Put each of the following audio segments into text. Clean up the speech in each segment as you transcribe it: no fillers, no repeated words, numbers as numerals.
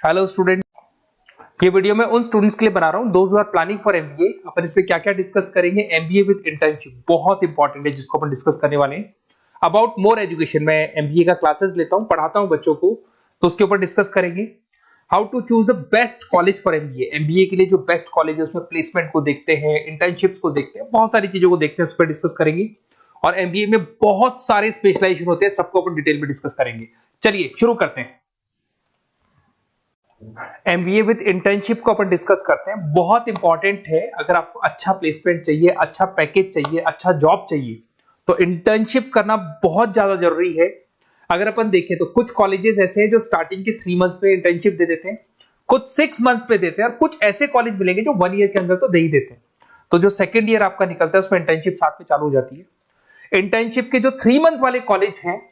Hello student, ये video मैं उन स्टूडेंट्स के लिए बना रहा हूं those who are planning for MBA. अपन इस पे क्या क्या डिस्कस करेंगे। एमबीए विद इंटर्नशिप बहुत इंपॉर्टेंट है जिसको अपन डिस्कस करने वाले हैं। अबाउट मोर एजुकेशन, मैं एमबीए का क्लासेस लेता हूं, पढ़ाता हूं बच्चों को, तो उसके ऊपर डिस्कस करेंगे। How to choose the best college for MBA. MBA के लिए जो बेस्ट कॉलेज है उसमें प्लेसमेंट को देखते हैं, इंटर्नशिप्स को देखते हैं, बहुत सारी चीजों को देखते हैं, उस पर डिस्कस करेंगे। और एमबीए में बहुत सारे स्पेशलाइजेशन होते हैं, सबको अपन डिटेल में डिस्कस करेंगे। चलिए शुरू करते हैं। एमबीए विद इंटर्नशिप को अपन डिस्कस करते हैं। बहुत इंपॉर्टेंट है, अगर आपको अच्छा प्लेसमेंट चाहिए, अच्छा पैकेज चाहिए, अच्छा जॉब चाहिए, तो इंटर्नशिप करना बहुत ज्यादा जरूरी है। अगर अपन देखें तो कुछ कॉलेजेस ऐसे हैं जो स्टार्टिंग के 3 मंथ्स में इंटर्नशिप दे देते हैं, कुछ 6 मंथ्स पे देते हैं, और कुछ ऐसे कॉलेज मिलेंगे जो 1 ईयर के अंदर तो दे ही देते हैं। तो जो सेकेंड ईयर आपका निकलता है उसमें इंटर्नशिप साथ में चालू हो जाती है। इंटर्नशिप के जो 3 मंथ वाले कॉलेज हैं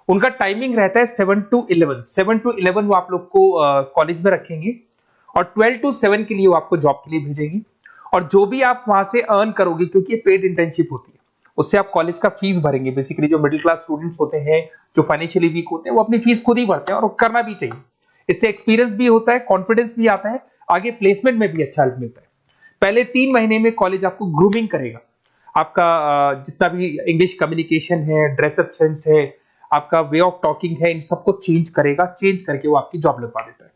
उनका टाइमिंग रहता है 7 to 11। 7 to 11 वो आप लोग को कॉलेज में रखेंगे, और 12 to 7 के लिए वो आपको जॉब के लिए भेजेंगे। और जो भी आप वहां से अर्न करोगे, क्योंकि ये पेड इंटर्नशिप होती है, उससे आप कॉलेज का फीस भरेंगे। बेसिकली जो मिडिल क्लास स्टूडेंट्स होते हैं, जो फाइनेंशियली वीक होते हैं, वो अपनी फीस खुद ही भरते हैं, और वो करना भी चाहिए। इससे एक्सपीरियंस भी होता है, कॉन्फिडेंस भी आता है, आगे प्लेसमेंट में भी अच्छा हेल्प मिलता है। पहले 3 महीने में कॉलेज आपको ग्रूमिंग करेगा। आपका जितना भी इंग्लिश कम्युनिकेशन है, ड्रेसअप सेंस है, आपका वे ऑफ टॉकिंग है, इन सबको चेंज करेगा। चेंज करके वो आपकी जॉब लगवा देता है।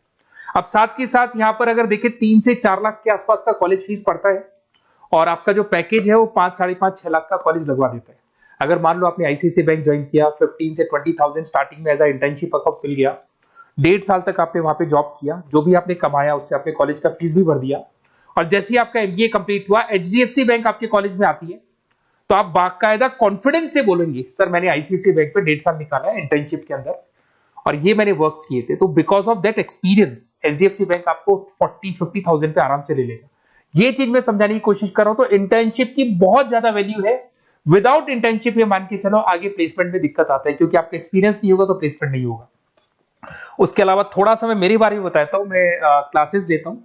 अब साथ के साथ यहाँ पर अगर देखें 3 से 4 लाख के आसपास का कॉलेज फीस पड़ता है, और आपका जो पैकेज है वो 5, 5.5, 6 लाख का कॉलेज लगवा देता है। अगर मान लो आपने आईसीआईसीआई बैंक ज्वाइन किया, 15 से 20,000 स्टार्टिंग में एज अ इंटर्नशिप अकाउंट मिल गया, 1.5 साल तक आपने वहां पे जॉब किया, जो भी आपने कमाया उससे आपने कॉलेज का फीस भी भर दिया, और जैसे ही आपका एमबीए कंप्लीट हुआ, एचडीएफसी बैंक आपके कॉलेज में आती है, तो आप बाकायदा कॉन्फिडेंस से बोलेंगे, सर मैंने आईसीआईसीआई बैंक पे 1.5 साल निकाला है इंटर्नशिप के अंदर, और ये मैंने वर्क्स किए थे। तो because of that experience HDFC bank आपको 40-50,000 पे आराम से ले लेगा। ये चीज मैं समझाने की कोशिश कर रहा हूं। तो इंटर्नशिप की बहुत ज्यादा वैल्यू है। विदाउट इंटर्नशिप ये मान के चलो आगे प्लेसमेंट में दिक्कत आता है, क्योंकि आपका एक्सपीरियंस नहीं होगा तो प्लेसमेंट नहीं होगा। उसके अलावा थोड़ा सा मैं मेरे बारे में बताता हूं। मैं क्लासेस देता हूं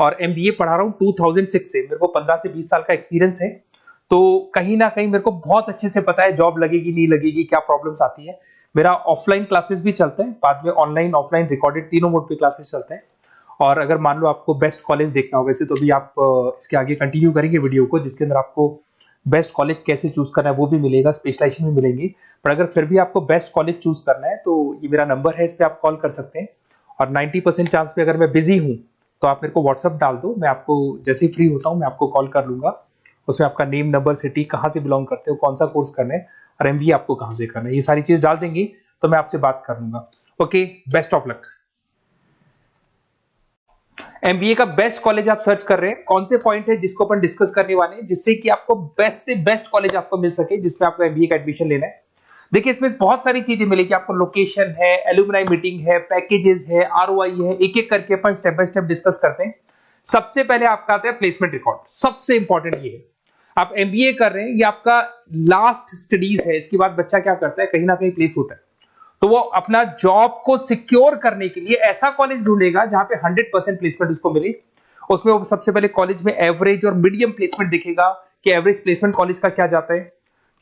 और एमबीए पढ़ा रहा हूं 2006 से। मेरे को 15 से 20 साल का एक्सपीरियंस है, तो कहीं ना कहीं मेरे को बहुत अच्छे से पता है जॉब लगेगी नहीं लगेगी, क्या प्रॉब्लम्स आती है। मेरा ऑफलाइन क्लासेस भी चलता है, बाद में ऑनलाइन ऑफलाइन रिकॉर्डेड तीनों मोड पे क्लासेस चलते हैं। और अगर मान लो आपको बेस्ट कॉलेज देखना हो, वैसे तो भी आप इसके आगे कंटिन्यू करेंगे वीडियो को, जिसके अंदर आपको बेस्ट कॉलेज कैसे चूज करना है वो भी मिलेगा, स्पेशलाइजेशन भी मिलेंगे। पर अगर फिर भी आपको बेस्ट कॉलेज चूज करना है तो ये मेरा नंबर है, इस पर आप कॉल कर सकते हैं। और 90% चांस पे अगर मैं बिजी हूँ तो आप मेरे को व्हाट्सअप डाल दो, मैं आपको जैसे ही फ्री होता हूँ मैं आपको कॉल कर लूंगा। उसमें आपका नेम, नंबर, सिटी, कहाँ से बिलोंग करते हो, कौन सा कोर्स करना है, और एमबीए आपको कहाँ से करना है, ये सारी चीज डाल देंगे तो मैं आपसे बात कर लूंगा। Okay, best of luck. MBA का बेस्ट कॉलेज आप सर्च कर रहे हैं, कौन से पॉइंट है जिसको अपन डिस्कस करने वाले हैं, जिससे कि आपको बेस्ट से बेस्ट कॉलेज आपको मिल सके जिसमें आपको एमबीए का एडमिशन लेना है। देखिए इसमें बहुत सारी चीजें मिलेगी आपको। लोकेशन है, एलुमनाई मीटिंग है, पैकेजेस है, आरओआई है, एक एक करके अपन स्टेप बाय स्टेप डिस्कस करते हैं। सबसे पहले आपका आता है प्लेसमेंट रिकॉर्ड। सबसे इंपॉर्टेंट ये है, आप एमबीए कर रहे हैं, ये आपका लास्ट स्टडीज है। इसके बाद बच्चा क्या करता है, कहीं ना कहीं प्लेस होता है, तो वो अपना जॉब को सिक्योर करने के लिए ऐसा कॉलेज ढूंढेगा जहां पे 100% प्लेसमेंट उसको मिले। उसमें वो सबसे पहले कॉलेज में एवरेज और मीडियम प्लेसमेंट दिखेगा कि एवरेज प्लेसमेंट कॉलेज का क्या जाता है,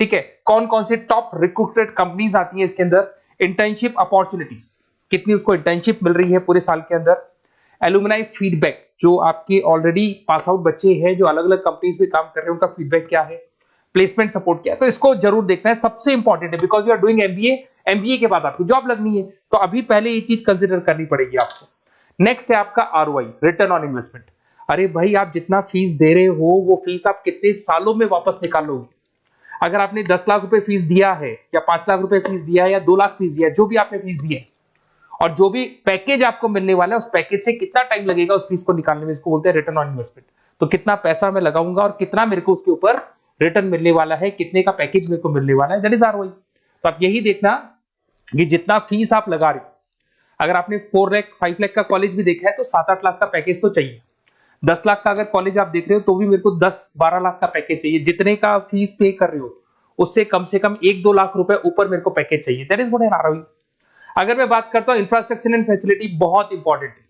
ठीक है। कौन कौन से टॉप रिक्रूटेड कंपनीज आती हैं इसके अंदर, इंटर्नशिप अपॉर्चुनिटीज कितनी उसको इंटर्नशिप मिल रही है पूरे साल के अंदर, एलुमनाई फीडबैक, जो आपके ऑलरेडी पास आउट बच्चे हैं जो अलग अलग कंपनीज में काम कर रहे हैं उनका फीडबैक क्या है, प्लेसमेंट सपोर्ट क्या है। तो इसको जरूर देखना है, सबसे इंपॉर्टेंट है, because you are doing MBA. MBA के बाद आपकी जॉब लगनी है, तो अभी पहले ये चीज कंसिडर करनी पड़ेगी आपको। नेक्स्ट है आपका आरओआई, रिटर्न ऑन इन्वेस्टमेंट। अरे भाई, आप जितना फीस दे रहे हो वो फीस आप कितने सालों में वापस निकालोगे। अगर आपने 10 लाख रुपए फीस दिया है, या 5 लाख रुपए फीस दिया है, या 2 लाख फीस दिया है, जो भी आपने फीस दी है, और जो भी पैकेज आपको मिलने वाला है उस पैकेज से कितना टाइम लगेगा उस फीस को निकालने में, इसको बोलते हैं रिटर्न ऑन इन्वेस्टमेंट। तो कितना पैसा मैं लगाऊंगा और कितना मेरे को उसके ऊपर रिटर्न मिलने वाला है, कितने का पैकेज मेरे को मिलने वाला है, दैट इज आरओआई। तो आप यही देखना कि जितना फीस आप लगा रहे हो, अगर आपने 4 लाख 5 लाख का कॉलेज भी देखा है तो 7-8 लाख का पैकेज तो चाहिए। 10 लाख का अगर कॉलेज आप देख रहे हो तो भी मेरे को 10-12 लाख का पैकेज चाहिए। जितने का फीस पे कर रहे हो उससे कम से कम 1-2 लाख रुपए ऊपर मेरे को पैकेज चाहिए, that is what an ROI. अगर मैं बात करता हूं इंफ्रास्ट्रक्चर एंड फैसिलिटी, बहुत इंपॉर्टेंट है।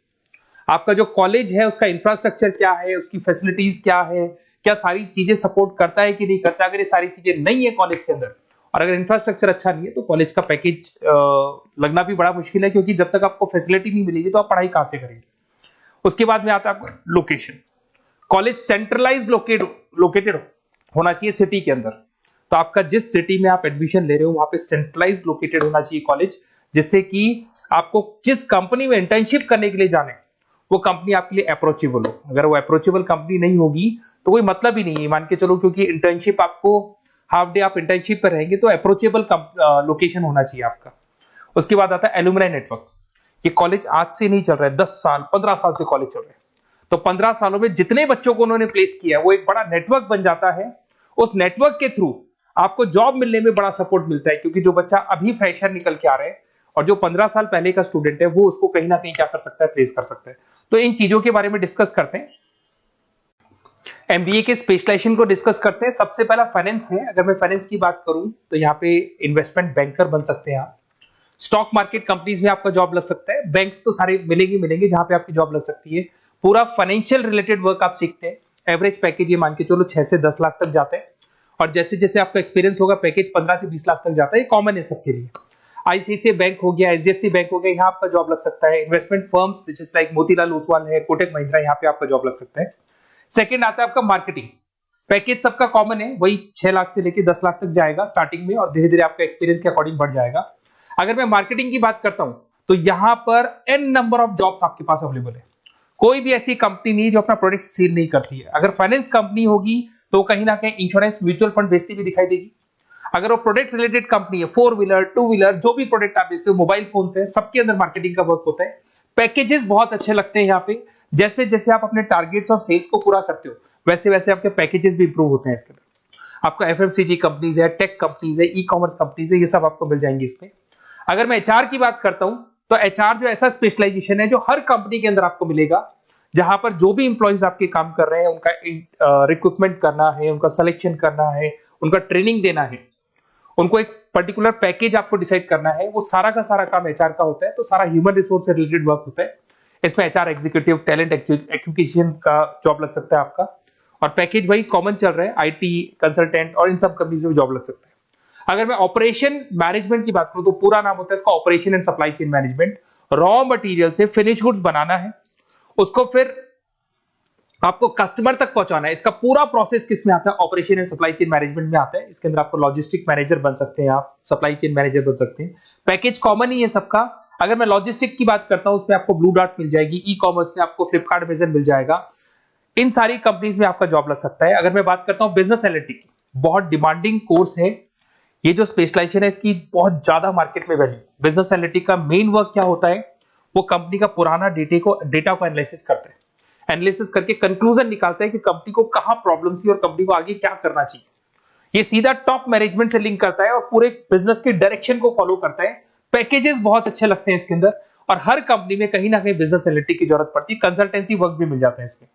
आपका जो कॉलेज है उसका इंफ्रास्ट्रक्चर क्या है, उसकी फैसिलिटीज क्या है, क्या सारी चीजें सपोर्ट करता है कि नहीं करता। अगर ये सारी चीजें नहीं है कॉलेज के अंदर और अगर इंफ्रास्ट्रक्चर अच्छा नहीं है तो कॉलेज का पैकेज लगना भी बड़ा मुश्किल है, क्योंकि जब तक आपको फैसिलिटी नहीं मिलेगी तो आप पढ़ाई कहां से करेंगे। उसके बाद में आता है आपका लोकेशन। कॉलेज सेंट्रलाइज लोकेटेड होना चाहिए सिटी के अंदर। तो आपका जिस सिटी में आप एडमिशन ले रहे हो वहां पे सेंट्रलाइज लोकेटेड होना चाहिए कॉलेज, जिससे कि आपको जिस कंपनी में इंटर्नशिप करने के लिए जाने वो कंपनी आपके लिए अप्रोचेबल हो। अगर वो अप्रोचेबल कंपनी नहीं होगी तो कोई मतलब ही नहीं है, मान के चलो, क्योंकि इंटर्नशिप आपको हाफ डे आप इंटर्नशिप पर रहेंगे तो अप्रोचेबल लोकेशन होना चाहिए आपका। उसके बाद आता है एलुमनाई नेटवर्क। ये कॉलेज आज से नहीं चल रहा है, 10 साल 15 साल से कॉलेज चल रहा है। तो 15 सालों में जितने बच्चों को उन्होंने प्लेस किया है वो एक बड़ा नेटवर्क बन जाता है। उस नेटवर्क के थ्रू आपको जॉब मिलने में बड़ा सपोर्ट मिलता है, क्योंकि जो बच्चा अभी फ्रेशर निकल के आ रहे हैं और जो 15 साल पहले का स्टूडेंट है वो उसको कहीं ना कहीं क्या कर सकता है, प्लेस कर सकता है। तो इन चीजों के बारे में डिस्कस करते हैं। एमबीए के स्पेशलाइजेशन को डिस्कस करते हैं। सबसे पहला फाइनेंस है। अगर मैं फाइनेंस की बात करूं तो यहाँ पे इन्वेस्टमेंट बैंकर बन सकते हैं आप। स्टॉक मार्केट कंपनीज में आपका जॉब लग सकता है। बैंक्स तो सारे मिलेंगे जहां पे आपकी जॉब लग सकती है। पूरा फाइनेंशियल रिलेटेड वर्क आप सीखते हैं। एवरेज पैकेज ये मान के चलो 6 से 10 लाख तक जाते हैं, और जैसे जैसे आपका एक्सपीरियंस होगा पैकेज 15 से 20 लाख तक जाता है। ये कॉमन है सबके लिए। आईसीआईसीआई बैंक हो गया, एचडीएफसी बैंक हो गया, यहाँ आपका जॉब लग सकता है। Investment firms which is like Motilal Oswal है, कोटक महिंद्रा, यहाँ पे आपका जॉब लग सकता है। सेकंड आता है आपका मार्केटिंग। पैकेज सबका कॉमन है, वही 6 लाख से लेकर 10 लाख तक जाएगा स्टार्टिंग में, और धीरे धीरे आपका एक्सपीरियंस के अकॉर्डिंग बढ़ जाएगा। अगर मैं मार्केटिंग की बात करता हूं तो यहां पर एन नंबर ऑफ जॉब्स आपके पास अवेलेबल है। कोई भी ऐसी कंपनी नहीं जो अपना प्रोडक्ट सेल नहीं करती है। अगर फाइनेंस कंपनी होगी तो कहीं ना कहीं इंश्योरेंस म्यूचुअल फंड बेचती भी दिखाई देगी। अगर वो प्रोडक्ट रिलेटेड कंपनी है, 4 व्हीलर 2 व्हीलर जो भी प्रोडक्ट आप बेचते हो, मोबाइल फोन से, सबके अंदर मार्केटिंग का वर्क होता है। पैकेजेस बहुत अच्छे लगते हैं यहाँ पे। जैसे जैसे आप अपने टारगेट्स और सेल्स को पूरा करते हो वैसे वैसे आपके पैकेजेस भी इंप्रूव होते हैं। इसके अंदर आपका एफएमसीजी कंपनीज है, टेक कंपनीज है, ई कॉमर्स कंपनीज है, ये सब आपको मिल जाएंगे इसमें। अगर मैं एचआर की बात करता हूं तो एचआर जो ऐसा स्पेशलाइजेशन है जो हर कंपनी के अंदर आपको मिलेगा, जहां पर जो भी इंप्लॉइज आपके काम कर रहे हैं उनका रिक्रूटमेंट करना है, उनका सिलेक्शन करना है, उनका ट्रेनिंग देना है, उनको एक पर्टिकुलर पैकेज आपको डिसाइड करना है, वो सारा का सारा काम एचआर का होता है। तो सारा ह्यूमन रिसोर्स से रिलेटेड वर्क होता है। इसमें एचआर एग्जीक्यूटिव, टैलेंट एक्विजिशन का जॉब लग सकता है आपका, और पैकेज वही कॉमन चल रहा है, आईटी कंसल्टेंट और इन सब कंपनीज में जॉब लग सकता है। अगर मैं ऑपरेशन मैनेजमेंट की बात करूं तो पूरा नाम होता है इसका operation and supply chain management. Raw material से फिनिश गुड्स बनाना है, उसको फिर आपको कस्टमर तक पहुंचाना है। इसका पूरा प्रोसेस किस में आता है, operation and supply chain management में आता है। इसके अंदर आपको लॉजिस्टिक मैनेजर बन सकते हैं, आप सप्लाई चेन मैनेजर बन सकते हैं। पैकेज कॉमन ही है सबका। अगर मैं लॉजिस्टिक की बात करता हूं उसमें आपको ब्लू डॉट मिल जाएगी, ई कॉमर्स में आपको फ्लिपकार्ट अमेज़न मिल जाएगा। इन सारी कंपनीज में आपका जॉब लग सकता है। अगर मैं बात करता हूं बिजनेस एनालिटिक्स, बहुत डिमांडिंग कोर्स है ये जो स्पेशलाइजेशन है, इसकी बहुत ज्यादा मार्केट में वैल्यू। बिजनेस एनालिटिक्स का मेन वर्क क्या होता है, वो कंपनी का पुराना डेटा को एनालिसिस करते हैं। एनालिसिस करके कंक्लूजन निकालता है कि कंपनी को कहां प्रॉब्लम थी और कंपनी को आगे क्या करना चाहिए। ये सीधा टॉप मैनेजमेंट से लिंक करता है और पूरे बिजनेस के डायरेक्शन को फॉलो करता है। पैकेजेस बहुत अच्छे लगते हैं इसके अंदर, और हर कंपनी में कहीं ना कहीं बिजनेस एनालिटिक्स की जरूरत पड़ती है। कंसल्टेंसी वर्क भी मिल जाता है इसमें।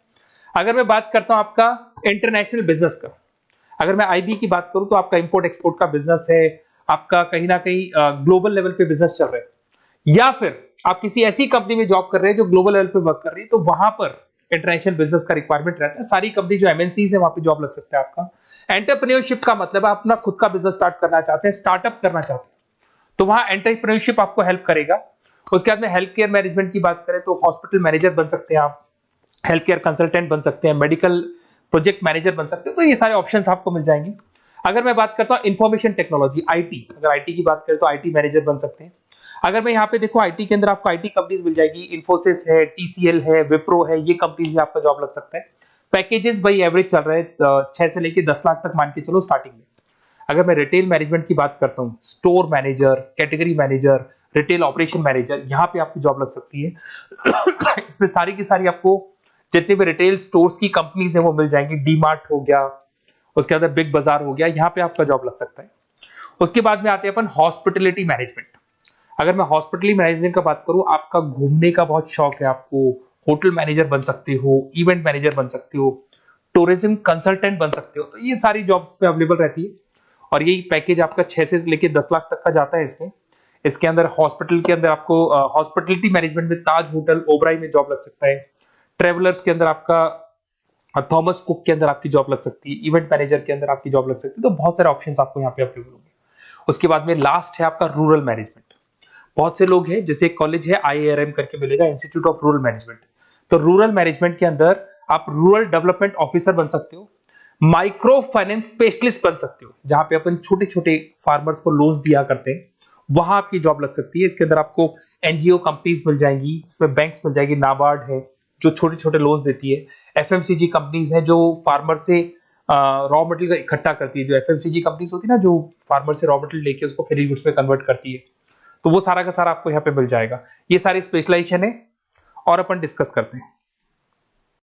अगर मैं बात करता हूं आपका इंटरनेशनल बिजनेस का, अगर मैं आईबी की बात करूं तो आपका इंपोर्ट एक्सपोर्ट का बिजनेस है, आपका कहीं ना कहीं ग्लोबल लेवल पे बिजनेस चल रहा है, या फिर आप किसी ऐसी कंपनी में जॉब कर रहे हैं जो ग्लोबल लेवल पे वर्क कर रही है, तो वहां पर इंटरनेशनल बिजनेस का रिक्वायरमेंट रहता है। सारी कंपनी जो एमएनसीज है वहां पे जॉब लग सकता है आपका। एंटरप्रेन्योरशिप का मतलब आप अपना खुद का बिजनेस स्टार्ट करना चाहते हैं, स्टार्टअप करना चाहते हैं, तो वहां एंटरप्रेन्योरशिप आपको हेल्प करेगा। उसके बाद में हेल्थ केयर मैनेजमेंट की बात करें तो हॉस्पिटल मैनेजर बन सकते हैं आप, हेल्थ केयर कंसल्टेंट बन सकते हैं, मेडिकल प्रोजेक्ट मैनेजर बन सकते हैं। तो ये सारे ऑप्शंस आपको मिल जाएंगे। अगर मैं बात करता हूं इंफॉर्मेशन टेक्नोलॉजी, आईटी, अगर आईटी की बात करें तो आईटी मैनेजर बन सकते हैं। अगर मैं यहाँ पे देखो आईटी के अंदर आपको आईटी कंपनीज मिल जाएगी, इन्फोसिस है, टीसीएल है, विप्रो है, ये कंपनीज में आपका जॉब लग सकता है। पैकेजेस भाई एवरेज चल रहे हैं 6 से लेके 10 लाख तक मान के चलो स्टार्टिंग में। अगर मैं रिटेल मैनेजमेंट की बात करता हूँ, store manager, category manager, retail operation manager, यहाँ पे आपकी जॉब लग सकती है। इसमें सारी की सारी आपको जितने भी रिटेल स्टोर्स की कंपनीज है वो मिल जाएंगी। डीमार्ट हो गया, उसके बाद बिग बाजार हो गया, यहाँ पे आपका जॉब लग सकता है। उसके बाद में आते हैं अपन हॉस्पिटलिटी मैनेजमेंट। अगर मैं हॉस्पिटलिटी मैनेजमेंट का बात करूं, आपका घूमने का बहुत शौक है, आपको होटल मैनेजर बन सकते हो, इवेंट मैनेजर बन सकते हो, टूरिज्म कंसल्टेंट बन सकते हो, तो ये सारी जॉब्स पे अवेलेबल रहती है। और यही पैकेज आपका 6 से लेके 10 लाख तक का जाता है इसमें। इसके अंदर हॉस्पिटल के अंदर आपको हॉस्पिटलिटी मैनेजमेंट में ताज होटल, ओबराई में जॉब लग सकता है। ट्रेवलर्स के अंदर आपका थॉमस कुक के अंदर आपकी जॉब लग सकती है। इवेंट मैनेजर के अंदर आपकी जॉब लग सकती है। तो बहुत सारे ऑप्शंस आपको यहाँ पे अवेलेबल होंगे। उसके बाद में लास्ट है आपका रूरल मैनेजमेंट। बहुत से लोग हैं, जैसे एक कॉलेज है IIRM करके मिलेगा, इंस्टीट्यूट ऑफ रूरल मैनेजमेंट। तो रूरल मैनेजमेंट के अंदर आप रूरल डेवलपमेंट ऑफिसर बन सकते हो, माइक्रो फाइनेंस स्पेशलिस्ट बन सकते हो, जहां पे अपन छोटे छोटे फार्मर्स को लोन्स दिया करते हैं, वहां आपकी जॉब लग सकती है। इसके अंदर आपको एनजीओ कंपनीज मिल जाएंगी, इसमें बैंक्स मिल जाएगी, नाबार्ड है जो छोटे छोटे लोन्स देती है, एफएमसीजी कंपनीज है जो फार्मर से रॉ मटेरियल इकट्ठा करती है, जो एफएमसीजी कंपनीज होती है ना, जो फार्मर से रॉ मटेरियल लेके उसको फिर गुड्स में कन्वर्ट करती है, तो वो सारा का सारा आपको यहाँ पे मिल जाएगा। ये सारी स्पेशलाइजेशन है और अपन डिस्कस करते हैं।